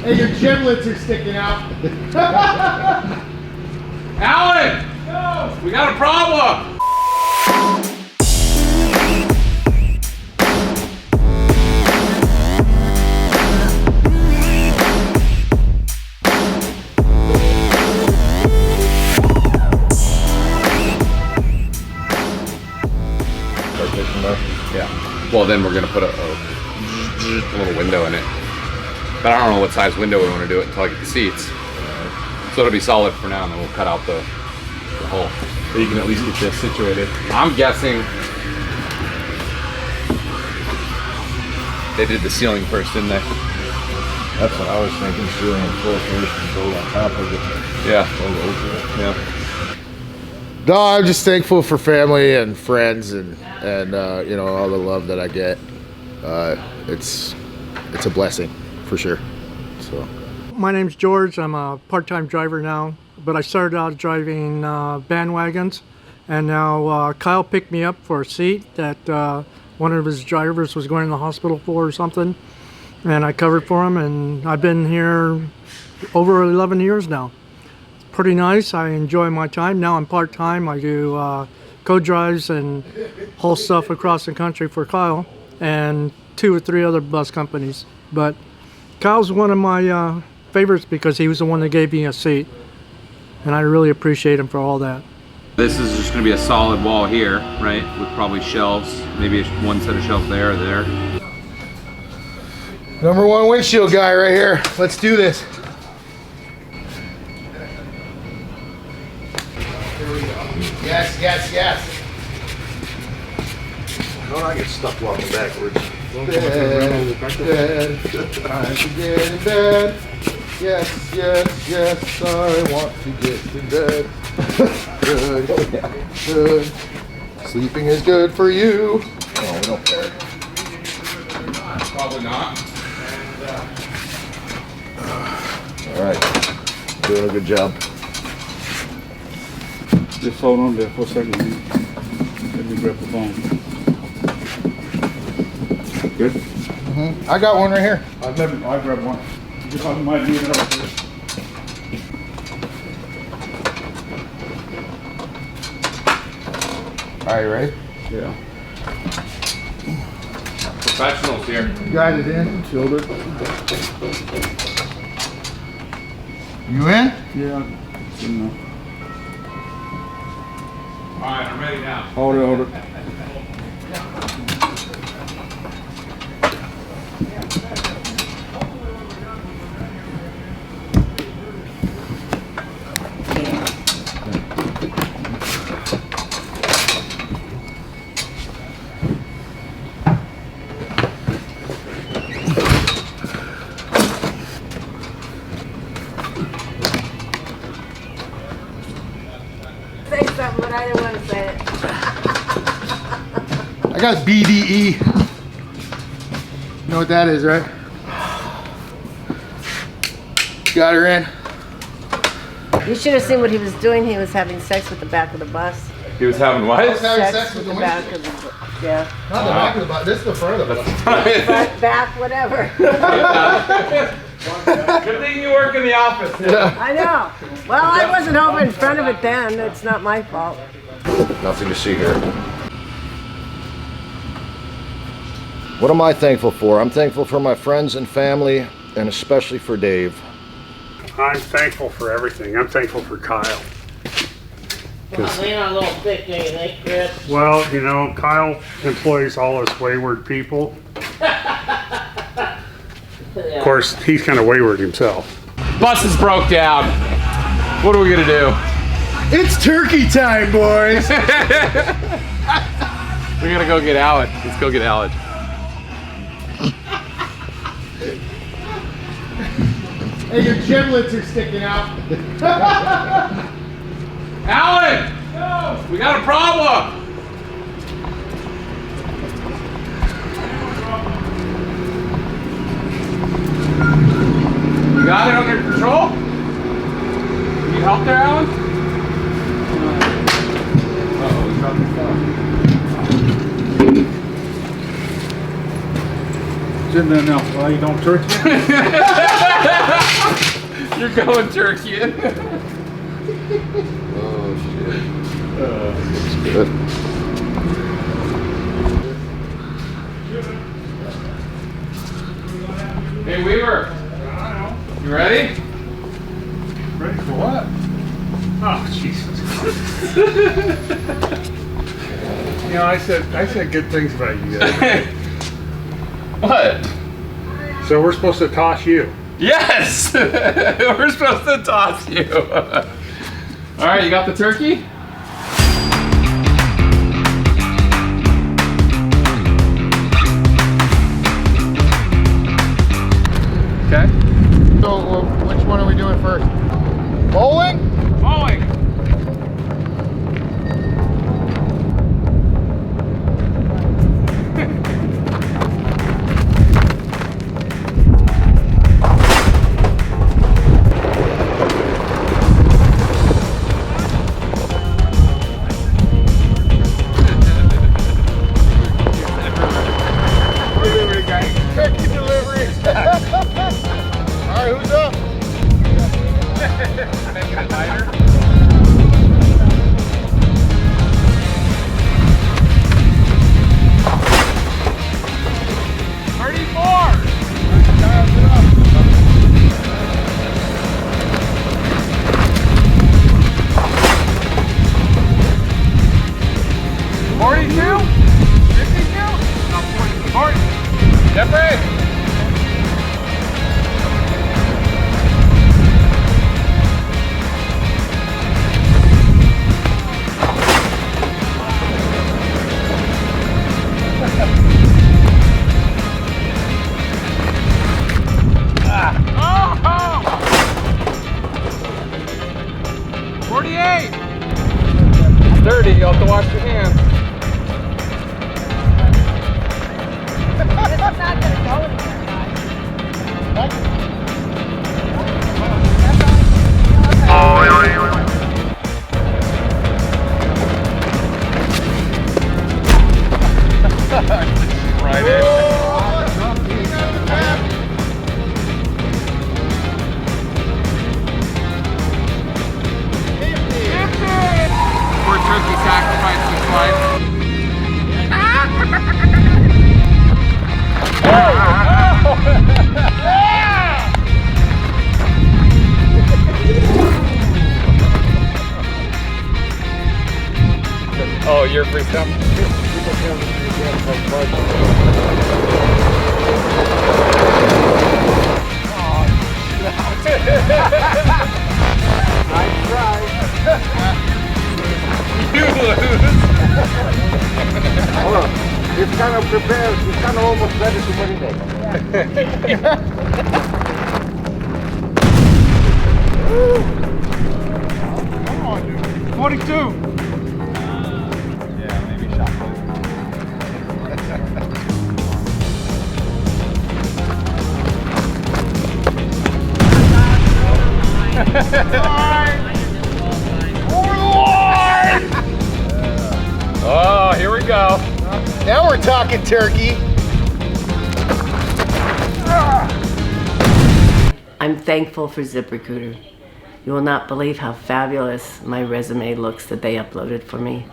Hey, your giblets are sticking out. Alan! No! We got a problem! Yeah. Well, then we're gonna put a little window in it. But I don't know what size window we want to do it until I get the seats. So it'll be solid for now, and then we'll cut out the hole. So you can at least get this situated. I'm guessing they did the ceiling first, didn't they? That's what I was thinking, ceiling and floor first and build on top of it. Yeah. Yeah. No, I'm just thankful for family and friends and you know, all the love that I get. It's a blessing for sure. So. My name's George. I'm a part-time driver now, but I started out driving bandwagons, and now Kyle picked me up for a seat that one of his drivers was going to the hospital for or something, and I covered for him, and I've been here over 11 years now. It's pretty nice. I enjoy my time. Now I'm part-time. I do co-drives and haul stuff across the country for Kyle and 2 or 3 other bus companies. But Kyle's one of my favorites because he was the one that gave me a seat, and I really appreciate him for all that. This is just going to be a solid wall here, right? With probably shelves, maybe one set of shelves there or there. Number 1 windshield guy right here. Let's do this. Here we go. Yes, yes, yes. Don't I get stuck walking backwards? Bed, time to get in bed. Yes, yes, yes, I want to get in bed. Good, good. Sleeping is good for you. Oh, we don't care. Probably not. All right. Doing a good job. Just hold on there for a second. Let me grab the phone. Good? Mm-hmm. I got one right here. I grabbed one. You just might need it up there. All right, you ready? Yeah. Professionals here. Got it in. Filled it. You in? Yeah. It's in there. All right, I'm ready now. Hold it. Say something, but I didn't want to say it. I got BDE. You know what that is, right? Got her in. You should have seen what he was doing. He was having sex with the back of the bus. He was having what? Sex with the back windshield. of the bus. Yeah. Not the back of the bus. This is the front of the bus. Front, back, whatever. Good thing you work in the office. I know. Well, I wasn't over in front of it then. It's not my fault. Nothing to see here. What am I thankful for? I'm thankful for my friends and family, and especially for Dave. I'm thankful for everything. I'm thankful for Kyle. Lean on a little thick, don't you think, Chris? Well, you know, Kyle employs all his wayward people. Of course, he's kind of wayward himself. Bus is broke down. What are we gonna do? It's turkey time, boys. We're gonna go get Alec. Let's go get Alec. Hey, your giblets are sticking out. Alan! No! We got a problem! You got it under control? You need help there, Alan? Uh-oh, we dropped the phone. No. Well, you don't turkey. You're going turkey in. Oh shit. It's good. Hey Weaver, you ready? Ready for what? Oh, Jesus. You know, I said good things about you guys. What? So we're supposed to toss you. Yes! We're supposed to toss you. All right, you got the turkey? Okay. So, which one are we doing first? Bowling? Bowling. Delivery guy. Turkey delivery. Alright, who's up? Making it lighter. Jeffrey! Ah. Oh! 48! 30, you'll have to wash your hands. This is not gonna go anywhere, guys. Right in. Poor turkey sacrificed his life. Oh, you're free stuff? Nice try. You lose. Hold on. It's kind of prepared. It's kind of almost ready to marinate. Come on, dude. 42. Yeah, maybe shot put. Oh, here we go. Now we're talking turkey. I'm thankful for ZipRecruiter. You will not believe how fabulous my resume looks that they uploaded for me.